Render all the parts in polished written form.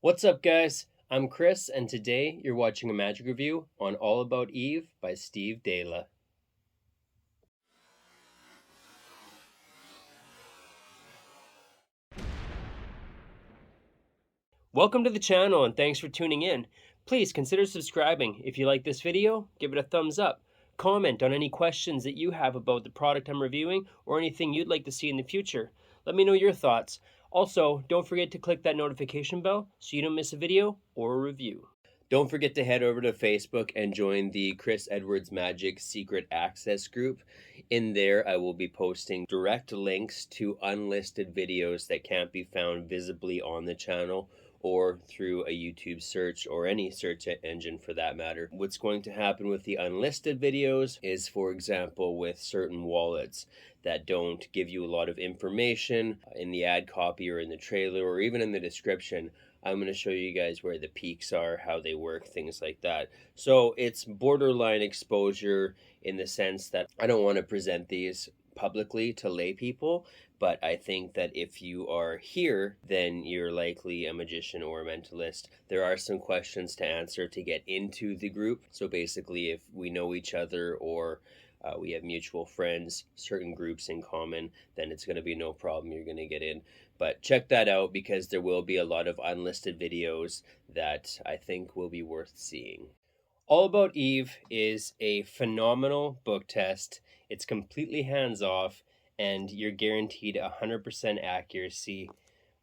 What's up, guys? I'm Chris, and today you're watching a magic review on All About Eve by Dela. Welcome to the channel, and thanks for tuning in. Please consider subscribing. If you like this video, give it a thumbs up. Comment on any questions that you have about the product I'm reviewing or anything you'd like to see in the future. Let me know your thoughts. Also, don't forget to click that notification bell so you don't miss a video or a review. Don't forget to head over to Facebook and join the Chris Edwards Magic Secret Access group. In there, I will be posting direct links to unlisted videos that can't be found visibly on the channel or through a YouTube search or any search engine for that matter. What's going to happen with the unlisted videos is, for example, with certain wallets that don't give you a lot of information in the ad copy or in the trailer or even in the description, I'm going to show you guys where the peaks are, how they work, things like that. So it's borderline exposure in the sense that I don't want to present these publicly to lay people, but I think that if you are here, then you're likely a magician or a mentalist. There are some questions to answer to get into the group. So basically, if we know each other or we have mutual friends, certain groups in common, then it's going to be no problem. You're going to get in. But check that out because there will be a lot of unlisted videos that I think will be worth seeing. All About Eve is a phenomenal book test. It's completely hands-off, and you're guaranteed 100% accuracy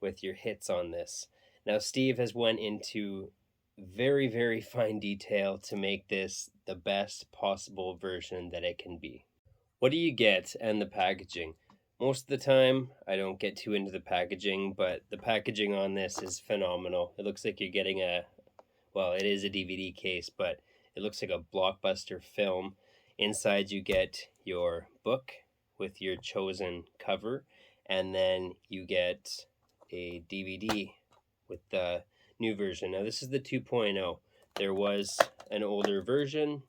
with your hits on this. Now, Steve has went into very, very fine detail to make this the best possible version that it can be. What do you get and the packaging? Most of the time, I don't get too into the packaging, but the packaging on this is phenomenal. It looks like you're getting well, it is a DVD case, but it looks like a blockbuster film. Inside you get your book with your chosen cover, and then you get a DVD with the new version. Now this is the 2.0. There was an older version.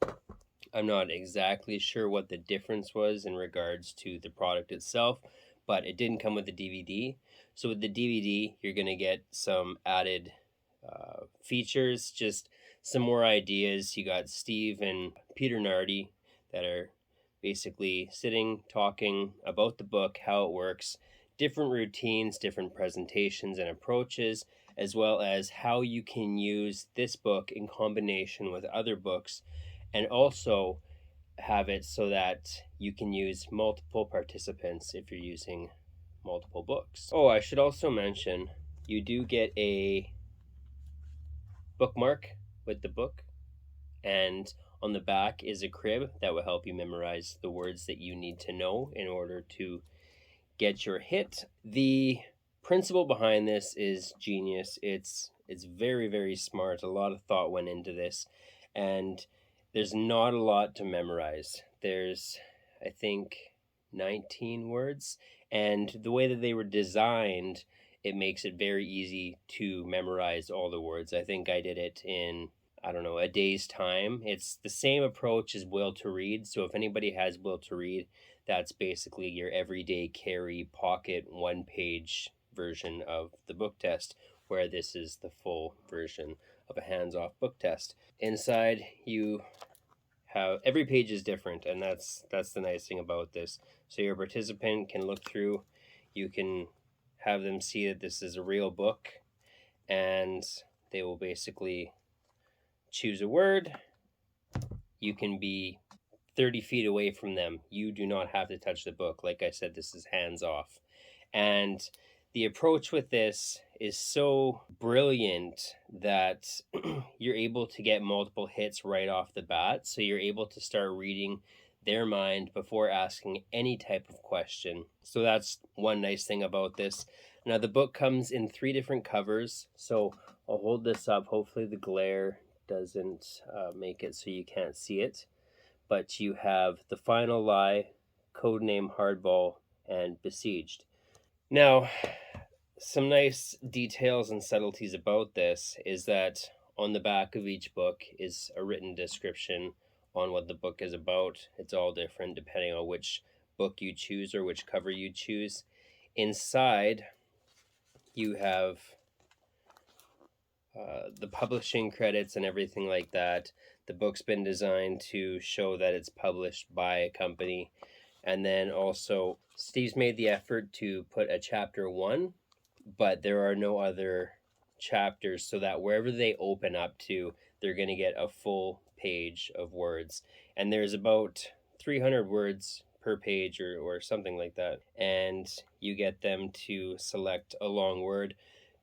I'm not exactly sure what the difference was in regards to the product itself, but it didn't come with the DVD. So with the DVD, you're going to get some added features, just some more ideas. You got Steve and Peter Nardi that are basically sitting, talking about the book, how it works, different routines, different presentations and approaches, as well as how you can use this book in combination with other books, and also have it so that you can use multiple participants if you're using multiple books. Oh, I should also mention you do get a bookmark with the book, and on the back is a crib that will help you memorize the words that you need to know in order to get your hit. The principle behind this is genius. It's very, very smart. A lot of thought went into this, and there's not a lot to memorize. There's, I think, 19 words, and the way that they were designed, it makes it very easy to memorize all the words. I think I did it in, I don't know, a day's time. It's the same approach as Will to Read. So if anybody has Will to Read, that's basically your everyday carry pocket 1-page version of the book test, where this is the full version of a hands-off book test. Inside you have, every page is different, and that's the nice thing about this. So your participant can look through, you can have them see that this is a real book, and they will basically choose a word. You can be 30 feet away from them. You do not have to touch the book. Like I said, this is hands off. And the approach with this is so brilliant that you're able to get multiple hits right off the bat. So you're able to start reading their mind before asking any type of question. So that's one nice thing about this. Now the book comes in 3 different covers. So I'll hold this up. Hopefully the glare doesn't make it so you can't see it. But you have The Final Lie, Codename Hardball, and Besieged. Now, some nice details and subtleties about this is that on the back of each book is a written description on what the book is about. It's all different depending on which book you choose or which cover you choose. Inside, you have the publishing credits and everything like that. The book's been designed to show that it's published by a company. And then also, Steve's made the effort to put a chapter 1, but there are no other chapters, so that wherever they open up to, they're going to get a full page of words. And there's about 300 words per page or something like that. And you get them to select a long word.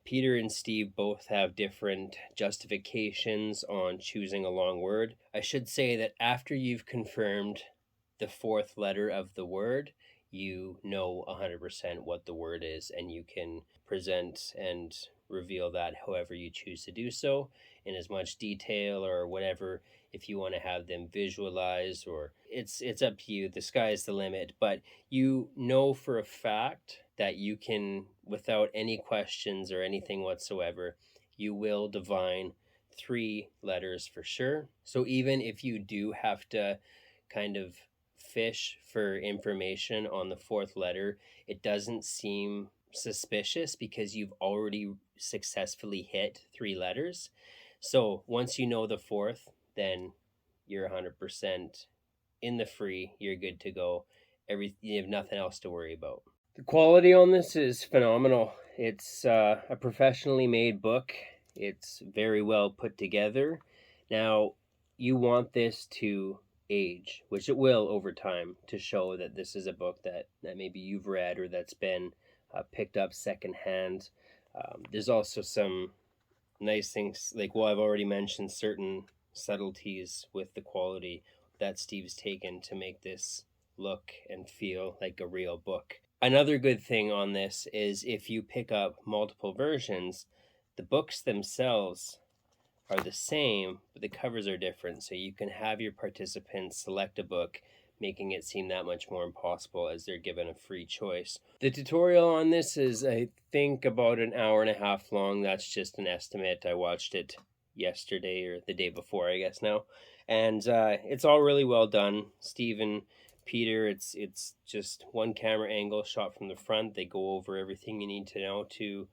Peter and Steve both have different justifications on choosing a long word. I should say that after you've confirmed the fourth letter of the word, you know 100% what the word is, and you can present and reveal that however you choose to do so, in as much detail or whatever. If you want to have them visualize, or it's up to you. The sky is the limit, but you know for a fact that you can, without any questions or anything whatsoever, you will divine 3 letters for sure. So even if you do have to kind of fish for information on the fourth letter, it doesn't seem suspicious because you've already successfully hit 3 letters. So once you know the fourth, then you're 100% in the free. You're good to go. You have nothing else to worry about. The quality on this is phenomenal. It's a professionally made book. It's very well put together. Now, you want this to age, which it will over time, to show that this is a book that maybe you've read or that's been picked up secondhand. There's also some nice things, like, well, I've already mentioned certain subtleties with the quality that Steve's taken to make this look and feel like a real book. Another good thing on this is if you pick up multiple versions, the books themselves are the same, but the covers are different. So you can have your participants select a book, making it seem that much more impossible as they're given a free choice. The tutorial on this is, I think, about an hour and a half long. That's just an estimate. I watched it yesterday or the day before, I guess now. And it's all really well done. Stephen, Peter, it's just one camera angle shot from the front. They go over everything you need to know to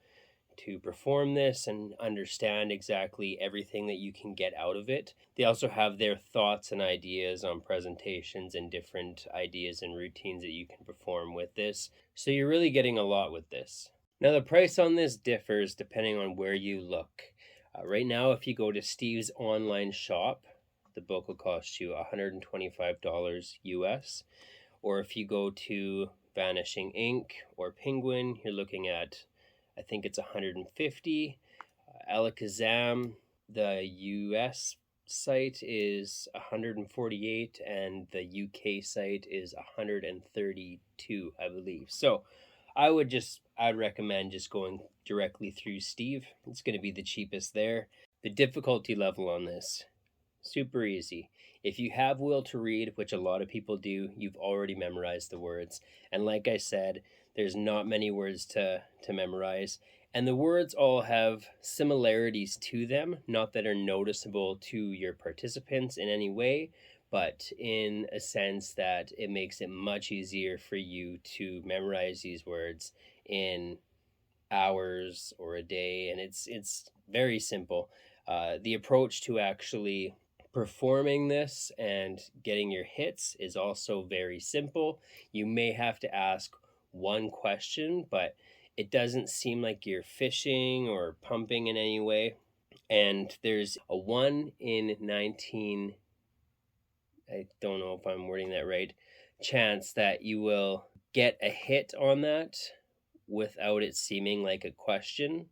perform this and understand exactly everything that you can get out of it. They also have their thoughts and ideas on presentations and different ideas and routines that you can perform with this. So you're really getting a lot with this. Now, the price on this differs depending on where you look. Right now, if you go to Steve's online shop, the book will cost you $125 US. Or if you go to Vanishing Ink or Penguin, you're looking at, I think it's 150. Alakazam, the US site, is 148, and the UK site is 132, I believe. So I'd recommend just going directly through Steve. It's going to be the cheapest there. The difficulty level on this, super easy. If you have will to read, which a lot of people do, you've already memorized the words. And like I said, there's not many words to memorize. And the words all have similarities to them, not that are noticeable to your participants in any way, but in a sense that it makes it much easier for you to memorize these words in hours or a day. And it's very simple. The approach to actually performing this and getting your hits is also very simple. You may have to ask one question, but it doesn't seem like you're fishing or pumping in any way. And there's a 1 in 19, I don't know if I'm wording that right, chance that you will get a hit on that without it seeming like a question,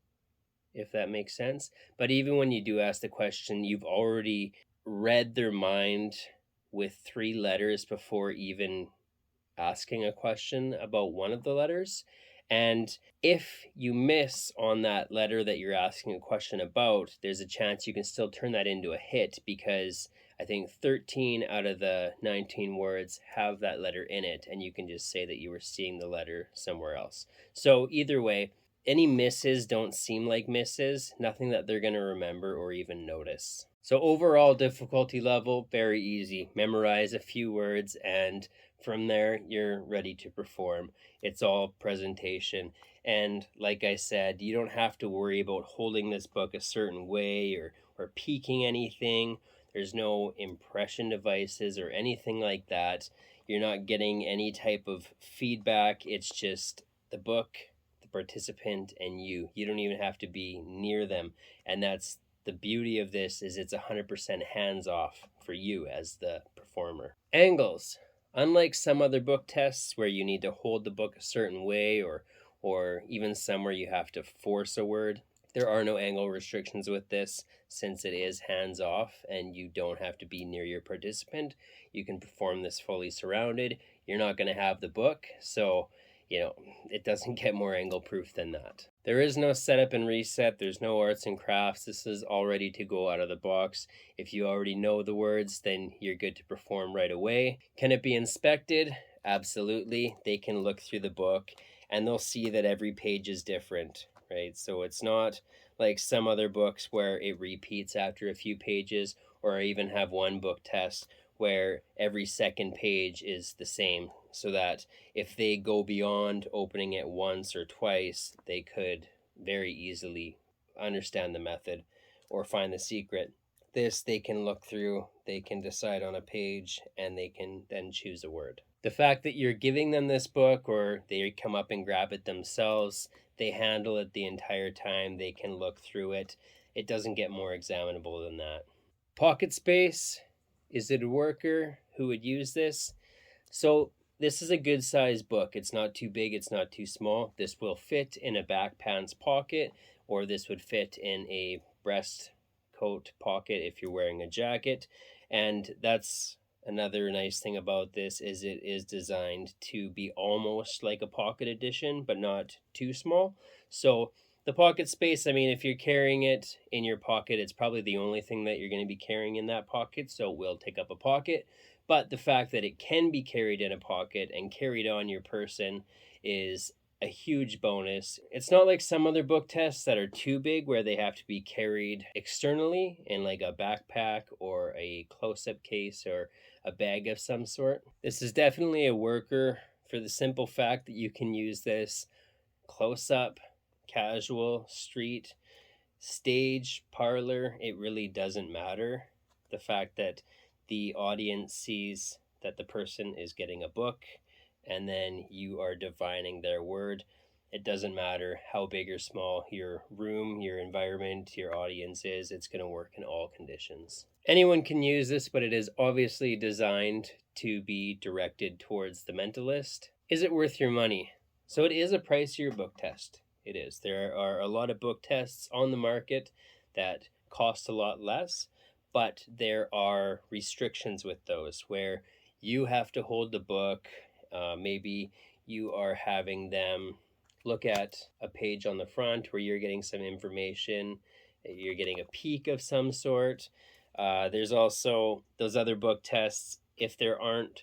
if that makes sense. But even when you do ask the question, you've already read their mind with 3 letters before even asking a question about one of the letters. And if you miss on that letter that you're asking a question about, there's a chance you can still turn that into a hit, because I think 13 out of the 19 words have that letter in it, and you can just say that you were seeing the letter somewhere else. So either way, any misses don't seem like misses, nothing that they're going to remember or even notice. So overall difficulty level, very easy. Memorize a few words and From there, you're ready to perform. It's all presentation. And like I said, you don't have to worry about holding this book a certain way or peeking anything. There's no impression devices or anything like that. You're not getting any type of feedback. It's just the book, the participant, and you. You don't even have to be near them. And that's the beauty of this, is it's 100% hands off for you as the performer. Angles. Unlike some other book tests where you need to hold the book a certain way, or even some where you have to force a word, there are no angle restrictions with this, since it is hands off and you don't have to be near your participant. You can perform this fully surrounded. You're not going to have the book, so it doesn't get more angle proof than that. There is no setup and reset. There's no arts and crafts. This is all ready to go out of the box. If you already know the words, then you're good to perform right away. Can it be inspected? Absolutely. They can look through the book and they'll see that every page is different, right? So it's not like some other books where it repeats after a few pages, or I even have one book test where every second page is the same, so that if they go beyond opening it once or twice, they could very easily understand the method or find the secret. This they can look through, they can decide on a page, and they can then choose a word. The fact that you're giving them this book, or they come up and grab it themselves, they handle it the entire time, they can look through it. It doesn't get more examinable than that. Pocket space. Is it a worker who would use this? So this is a good size book. It's not too big, it's not too small. This will fit in a back pants pocket, or this would fit in a breast coat pocket if you're wearing a jacket. And that's another nice thing about this, is it is designed to be almost like a pocket edition, but not too small. So the pocket space, I mean, if you're carrying it in your pocket, it's probably the only thing that you're going to be carrying in that pocket, so it will take up a pocket. But the fact that it can be carried in a pocket and carried on your person is a huge bonus. It's not like some other book tests that are too big, where they have to be carried externally in like a backpack or a close-up case or a bag of some sort. This is definitely a worker, for the simple fact that you can use this close-up, casual, street, stage, parlor. It really doesn't matter. The fact that the audience sees that the person is getting a book, and then you are divining their word. It doesn't matter how big or small your room, your environment, your audience is, it's going to work in all conditions. Anyone can use this, but it is obviously designed to be directed towards the mentalist. Is it worth your money? So it is a pricier book test. It is. There are a lot of book tests on the market that cost a lot less, but there are restrictions with those, where you have to hold the book. Maybe you are having them look at a page on the front where you're getting some information, you're getting a peek of some sort. There's also those other book tests, if there aren't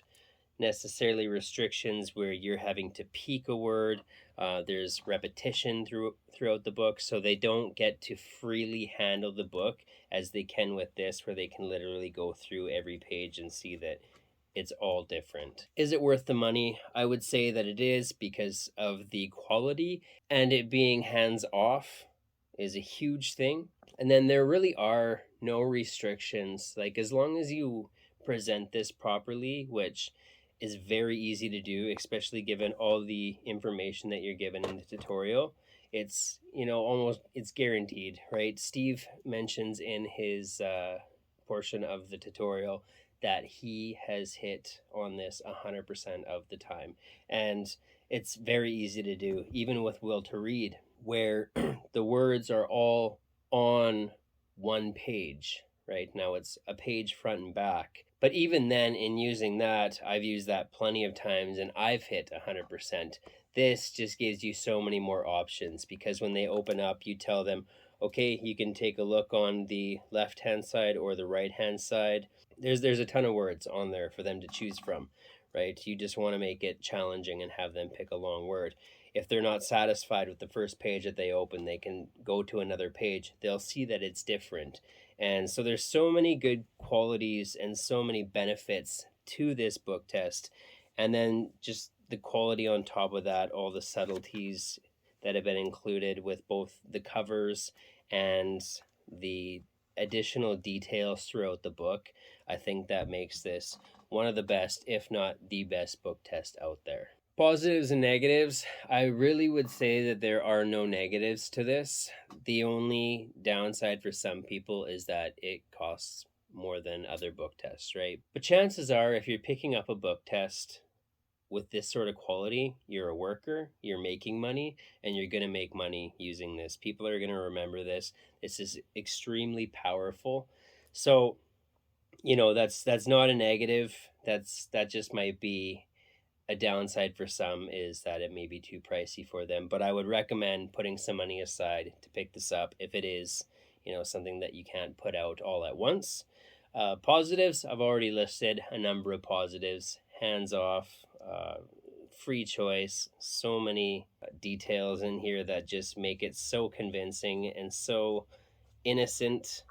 necessarily restrictions where you're having to peek a word. There's repetition throughout the book, so they don't get to freely handle the book as they can with this, where they can literally go through every page and see that it's all different. Is it worth the money? I would say that it is, because of the quality, and it being hands off is a huge thing. And then there really are no restrictions. Like, as long as you present this properly, which is very easy to do, especially given all the information that you're given in the tutorial, it's almost, it's guaranteed, right? Steve mentions in his portion of the tutorial that he has hit on this 100% of the time, and it's very easy to do, even with will to read, where the words are all on one page. Right now it's a page front and back, but even then, in using that, I've used that plenty of times and I've hit 100%. This just gives you so many more options, because when they open up, you tell them, okay, you can take a look on the left hand side or the right hand side. There's a ton of words on there for them to choose from, right? You just want to make it challenging and have them pick a long word. If they're not satisfied with the first page that they open, they can go to another page. They'll see that it's different. And so there's so many good qualities and so many benefits to this book test. And then just the quality on top of that, all the subtleties that have been included with both the covers and the additional details throughout the book, I think that makes this one of the best, if not the best, book test out there. Positives and negatives. I really would say that there are no negatives to this. The only downside for some people is that it costs more than other book tests, right? But chances are, if you're picking up a book test with this sort of quality, you're a worker, you're making money, and you're going to make money using this. People are going to remember this. This is extremely powerful. So, that's not a negative. That just might be a downside for some, is that it may be too pricey for them. But I would recommend putting some money aside to pick this up if it is, something that you can't put out all at once. Positives, I've already listed a number of positives. Hands off, free choice, so many details in here that just make it so convincing and so innocent.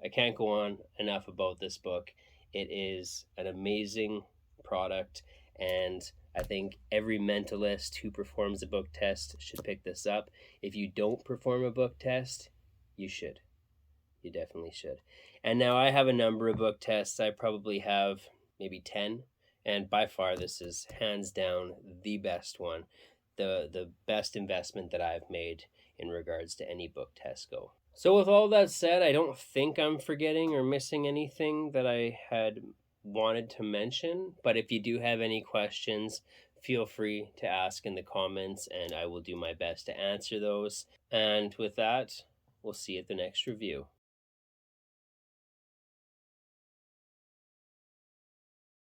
I can't go on enough about this book. It is an amazing product, and I think every mentalist who performs a book test should pick this up. If you don't perform a book test, you should. You definitely should. And now I have a number of book tests. I probably have maybe 10, and by far this is hands down the best one. The best investment that I've made in regards to any book test go. So with all that said, I don't think I'm forgetting or missing anything that I had wanted to mention, but if you do have any questions, feel free to ask in the comments and I will do my best to answer those. And with that, we'll see you at the next review.